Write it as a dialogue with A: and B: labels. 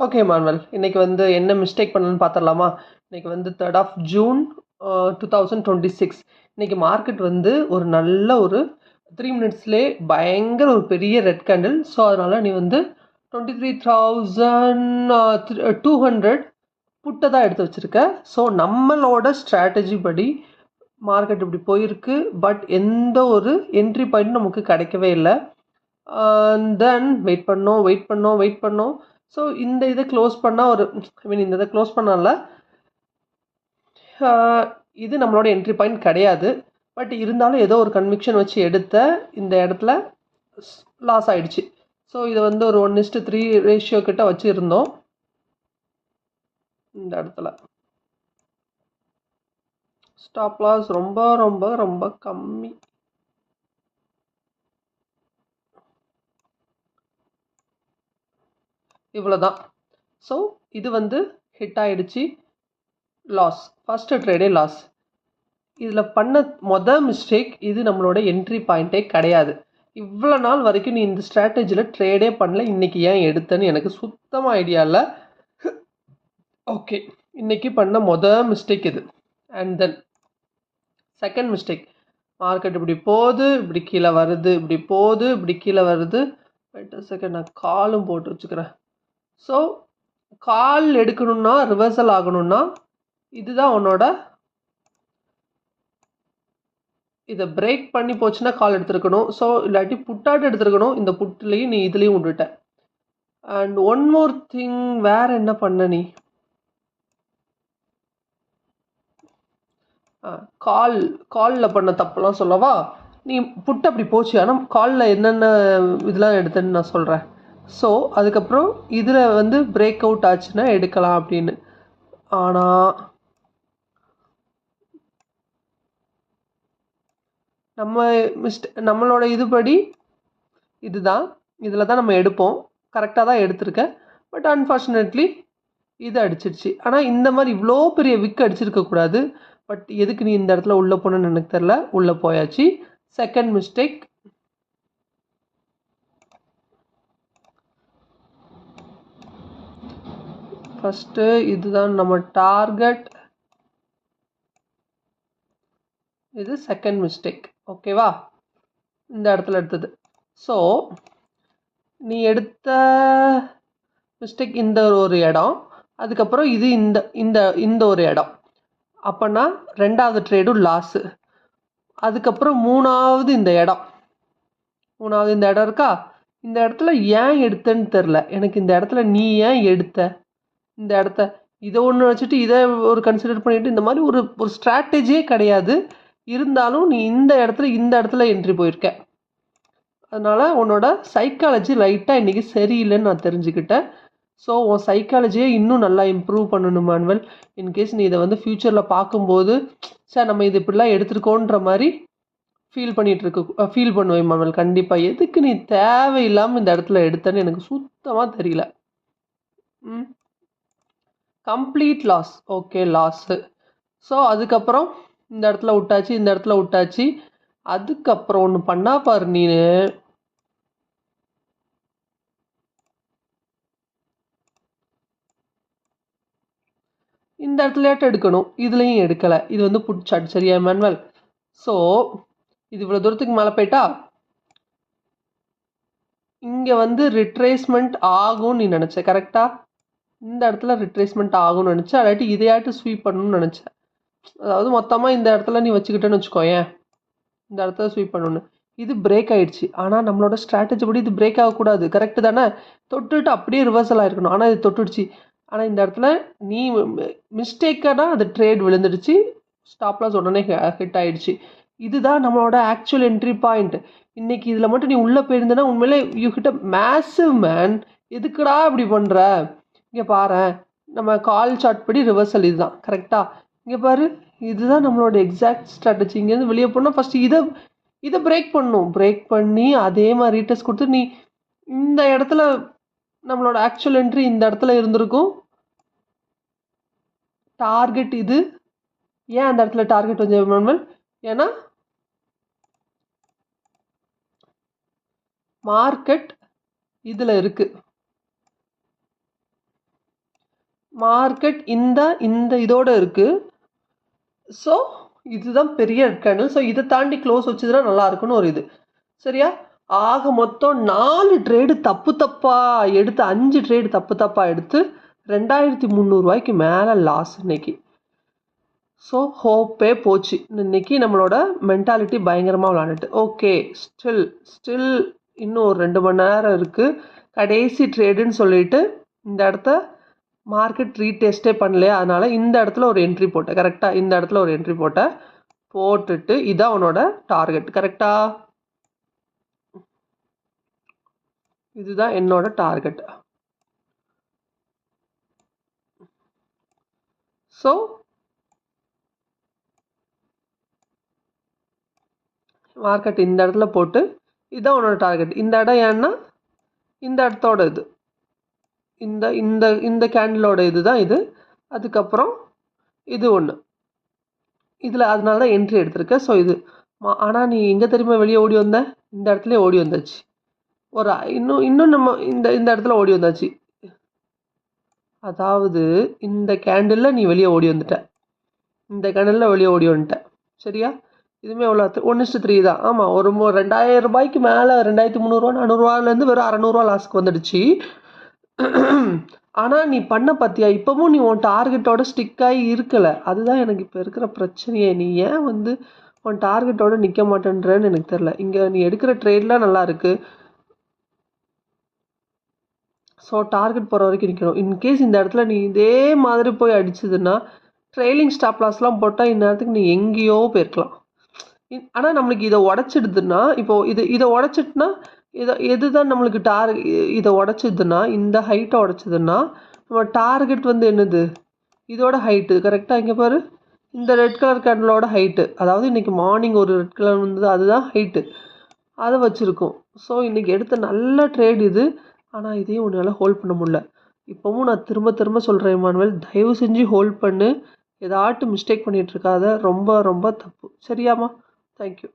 A: Okay மான்வெல், இன்னைக்கு வந்து என்ன மிஸ்டேக் பண்ணணும்னு பார்த்துடலாமா? இன்னைக்கு வந்து 3rd ஆஃப் ஜூன் 2026. இன்னைக்கு மார்க்கெட் வந்து ஒரு நல்ல ஒரு 3 மினிட்ஸ்லேயே பயங்கர ஒரு பெரிய ரெட் கேண்டில். ஸோ அதனால் நீ வந்து 23,200 புட்டை தான் எடுத்து வச்சுருக்க. ஸோ நம்மளோட ஸ்ட்ராட்டஜி படி மார்க்கெட் இப்படி போயிருக்கு. பட் எந்த ஒரு என்ட்ரி பாயிண்ட் நமக்கு கிடைக்கவே இல்லை. தென் வெயிட் பண்ணோம். ஸோ இந்த இதை க்ளோஸ் பண்ணால் இந்த இதை க்ளோஸ் பண்ணால இது நம்மளோட என்ட்ரி பாயிண்ட் கிடையாது. பட் இருந்தாலும் ஏதோ ஒரு கன்விக்ஷன் வச்சு எடுத்த இந்த இடத்துல லாஸ் ஆயிடுச்சு. ஸோ இதை வந்து ஒரு 1:3 ரேஷியோ கிட்ட வச்சு இருந்தோம். இந்த இடத்துல ஸ்டாப் லாஸ் ரொம்ப ரொம்ப ரொம்ப கம்மி. இவ்வளோதான். ஸோ இது வந்து ஹிட் ஆயிடுச்சு. லாஸ், ஃபஸ்ட்டு ட்ரேடே லாஸ். இதில் பண்ண மிஸ்டேக், இது நம்மளோட என்ட்ரி பாயிண்ட்டே கிடையாது. இவ்வளோ நாள் வரைக்கும் நீ இந்த ஸ்ட்ராட்டஜியில் ட்ரேடே பண்ணல. இன்றைக்கி ஏன் எடுத்தேன்னு எனக்கு சுத்தமாக ஐடியா இல்லை. ஓகே, இன்றைக்கி பண்ண மிஸ்டேக் இது. And then second mistake, market இப்படி போகுது, இப்படி கீழே வருது, இப்படி போகுது, இப்படி கீழே வருது. வெயிட் செகண்ட், நான் காலும் போட்டு வச்சுக்கிறேன். ஸோ கால் எடுக்கணும்னா, ரிவர்சல் ஆகணும்னா இதுதான் உன்னோட. இதை பிரேக் பண்ணி போச்சுன்னா கால் எடுத்துருக்கணும். ஸோ இல்லாட்டி புட்டாட்டு எடுத்துருக்கணும். இந்த புட்டுலேயும் நீ இதுலேயும் விட்டுட்ட. அண்ட் ஒன் மோர் திங், வேற என்ன பண்ண நீ? காலில் பண்ண தப்பெல்லாம் சொல்லவா? நீ புட்டு அப்படி போச்சு, ஆனால் காலில் என்னென்ன இதெல்லாம் எடுத்தேன்னு நான் சொல்கிறேன். ஸோ அதுக்கப்புறம் இதில் வந்து பிரேக் அவுட் ஆச்சுன்னா எடுக்கலாம் அப்படின்னு. ஆனால் நம்மளோட இதுபடி இதுதான், இதில் தான் நம்ம எடுப்போம். கரெக்டாக தான் எடுத்திருக்கேன். பட் அன்ஃபார்ச்சுனேட்லி இது அடிச்சிடுச்சு. ஆனால் இந்த மாதிரி இவ்வளோ பெரிய விக் அடிச்சிருக்கக்கூடாது. பட் எதுக்கு நீ இந்த இடத்துல உள்ளே போனேன்னு எனக்கு தெரில. உள்ளே போயாச்சு. செகண்ட் மிஸ்டேக், ஃபஸ்ட்டு இதுதான் நம்ம டார்கெட். இது செகண்ட் மிஸ்டேக். ஓகேவா? இந்த இடத்துல எடுத்தது. ஸோ நீ எடுத்த மிஸ்டேக் இந்த ஒரு இடம், அதுக்கப்புறம் இது இந்த இந்த இந்த ஒரு இடம். அப்போனா ரெண்டாவது ட்ரேடும் லாஸு. அதுக்கப்புறம் மூணாவது இந்த இடம் இருக்கா? இந்த இடத்துல ஏன் எடுத்தேன்னு தெரில எனக்கு. இந்த இடத்துல நீ ஏன் எடுத்த இந்த இடத்த? இதை ஒன்று வச்சுட்டு இதை ஒரு கன்சிடர் பண்ணிட்டு இந்த மாதிரி ஒரு ஸ்ட்ராட்டஜியே கிடையாது. இருந்தாலும் நீ இந்த இடத்துல என்ட்ரி போயிருக்க. அதனால் உன்னோட சைக்காலஜி லைட்டாக இன்றைக்கி சரியில்லைன்னு நான் தெரிஞ்சுக்கிட்டேன். ஸோ உன் சைக்காலஜியை இன்னும் நல்லா இம்ப்ரூவ் பண்ணணும் மேனுவல். இன்கேஸ் நீ இதை வந்து ஃப்யூச்சரில் பார்க்கும்போது சார் நம்ம இது இப்படிலாம் எடுத்துருக்கோன்ற மாதிரி ஃபீல் பண்ணுவேன் மேனுவல். கண்டிப்பாக எதுக்கு நீ தேவையில்லாமல் இந்த இடத்துல எடுத்தேன்னு எனக்கு சுத்தமாக தெரியல. Complete loss. Okay, loss. So அதுக்கப்புறம் இந்த இடத்துல விட்டாச்சு. அதுக்கப்புறம் ஒன்று பண்ணா பாரு நீ. இந்த இடத்துலயாட்டும் எடுக்கணும், இதுலேயும் எடுக்கலை. இது வந்து புட்சாட், சரியா மேனுவல்? ஸோ இது இவ்வளோ தூரத்துக்கு மேலே போயிட்டா இங்கே வந்து ரிட்ரேஸ்மெண்ட் ஆகும்னு நீ நினச்ச. கரெக்டாக இந்த இடத்துல ரிட்ரேஸ்மெண்ட் ஆகும்னு நினச்சேன். அல்லாட்டி இதையாட்டு ஸ்வீப் பண்ணணும்னு நினச்சேன். அதாவது மொத்தமாக இந்த இடத்துல நீ வச்சுக்கிட்டேன்னு வச்சுக்கோயேன், இந்த இடத்துல ஸ்வீப் பண்ணணுன்னு. இது பிரேக் ஆகிடுச்சு. ஆனால் நம்மளோட ஸ்ட்ராட்டஜி படி இது பிரேக் ஆகக்கூடாது. கரெக்டு தானே? தொட்டுட்டு அப்படியே ரிவர்சல் ஆகிருக்கணும். ஆனால் இது தொட்டுடுச்சு. ஆனால் இந்த இடத்துல நீ மிஸ்டேக்காக அது ட்ரேட் விழுந்துடுச்சு. ஸ்டாப் லாஸ் உடனே ஹிட் ஆகிடுச்சு. இதுதான் நம்மளோட ஆக்சுவல் என்ட்ரி பாயிண்ட். இன்றைக்கி இதில் மட்டும் நீ உள்ளே போயிருந்தேன்னா உண்மையிலே you hit a massive man. எதுக்குடா இப்படி பண்ணுற? இங்கே பாரு, நம்ம கால் சார்ட் படி ரிவர்சல் இதுதான். கரெக்டாக இங்கே பாரு, இதுதான் நம்மளோட எக்ஸாக்ட் ஸ்ட்ராட்டஜி. இங்கேருந்து வெளியே போனால் ஃபஸ்ட்டு இதை பிரேக் பண்ணணும். பிரேக் பண்ணி அதே மாதிரி ரீட்டெஸ்ட் கொடுத்து நீ இந்த இடத்துல நம்மளோட ஆக்சுவல் என்ட்ரி இந்த இடத்துல இருந்திருக்கும். டார்கெட் இது. ஏன் அந்த இடத்துல டார்கெட் வந்து ஏன்னா மார்க்கெட் இதில் இருக்குது. மார்க்கெட் இந்த இந்த இதோட இருக்குது. ஸோ இதுதான் பெரிய ரெட் கேண்டில். ஸோ இதை தாண்டி க்ளோஸ் வச்சதுன்னா நல்லா இருக்குன்னு ஒரு இது. சரியா? ஆக மொத்தம் 4 ட்ரேடு தப்பு தப்பாக எடுத்து 5 ட்ரேடு தப்பு தப்பாக எடுத்து 2300 மேலே லாஸ் இன்னைக்கு. ஸோ ஹோப்பே போச்சு. இன்னைக்கு நம்மளோட மென்டாலிட்டி பயங்கரமாக விளாண்டுட்டு. ஓகே, ஸ்டில் இன்னும் ஒரு 2 மணி நேரம் இருக்குது. கடைசி ட்ரேடுன்னு சொல்லிட்டு இந்த இடத்த மார்க்கெட் ரீடெஸ்ட்டே பண்ணலையா, அதனால் இந்த இடத்துல ஒரு என்ட்ரி போட்டேன். கரெக்டாக இந்த இடத்துல ஒரு என்ட்ரி போட்டுட்டு இதான் உன்னோட டார்கெட். கரெக்டாக இதுதான் என்னோட டார்கெட். ஸோ மார்க்கெட் இந்த இடத்துல போட்டு இதுதான் உன்னோட டார்கெட். இந்த இடம் ஏன்னா இந்த இடத்தோட இது இந்த இந்த இந்த கேண்டிலோட இது தான் இது. அதுக்கப்புறம் இது ஒன்று இதில், அதனால தான் என்ட்ரி எடுத்திருக்க. ஸோ இது ஆனால் நீ எங்கே தெரியுமா வெளியே ஓடி வந்த? இந்த இடத்துல ஓடி வந்தாச்சு. ஒரு இன்னும் நம்ம இந்த இந்த இடத்துல ஓடி வந்தாச்சு. அதாவது இந்த கேண்டிலில் நீ வெளியே ஓடி வந்துட்ட, இந்த கேண்டிலில் வெளியே ஓடி வந்துட்ட. சரியா? இதுவுமே எவ்வளோ 1:3 தான். ஆமாம், ஒரு 2000 மேலே 2300 400 வெறும் 600 லாஸ்க்கு வந்துடுச்சு. ஆனால் நீ பண்ண பார்த்தியா, இப்போவும் நீ உன் டார்கெட்டோட ஸ்டிக்காகி இருக்கலை. அதுதான் எனக்கு இப்போ இருக்கிற பிரச்சனையே. நீ ஏன் உன் டார்கெட்டோட நிற்க மாட்டேன்றன்னு எனக்கு தெரில. இங்கே நீ எடுக்கிற ட்ரேட்லாம் நல்லா இருக்குது. ஸோ டார்கெட் போகிற வரைக்கும் நிற்கணும். இன்கேஸ் இந்த இடத்துல நீ இதே மாதிரி போய் அடிச்சதுன்னா ட்ரெயிலிங் ஸ்டாப் லாஸ்லாம் போட்டால் இந்நேரத்துக்கு நீ எங்கேயோ போயிருக்கலாம். ஆனால் நம்மளுக்கு இதை உடச்சிடுதுன்னா, இப்போது இதை உடச்சிட்டுனா எது தான் நம்மளுக்கு இதை உடச்சிதுன்னா, இந்த ஹைட்டை உடச்சிதுன்னா நம்ம டார்கெட் என்னது இதோட ஹைட்டு. கரெக்டாக இங்கே பாரு, இந்த ரெட் கலர் கேண்டலோட ஹைட்டு, அதாவது இன்றைக்கி மார்னிங் ஒரு ரெட் கலர் வந்தது, அதுதான் ஹைட்டு, அதை வச்சுருக்கோம். ஸோ இன்றைக்கி எடுத்த நல்ல ட்ரேட் இது. ஆனால் இதையும் உன்னால் ஹோல்ட் பண்ண முடியல. இப்போவும் நான் திரும்ப திரும்ப சொல்கிறேன் இமானுவேல், தயவு செஞ்சு ஹோல்ட் பண்ணு. ஏதாட்டும் மிஸ்டேக் பண்ணிகிட்ருக்காத. ரொம்ப ரொம்ப தப்பு. சரியாம்மா? தேங்க்யூ.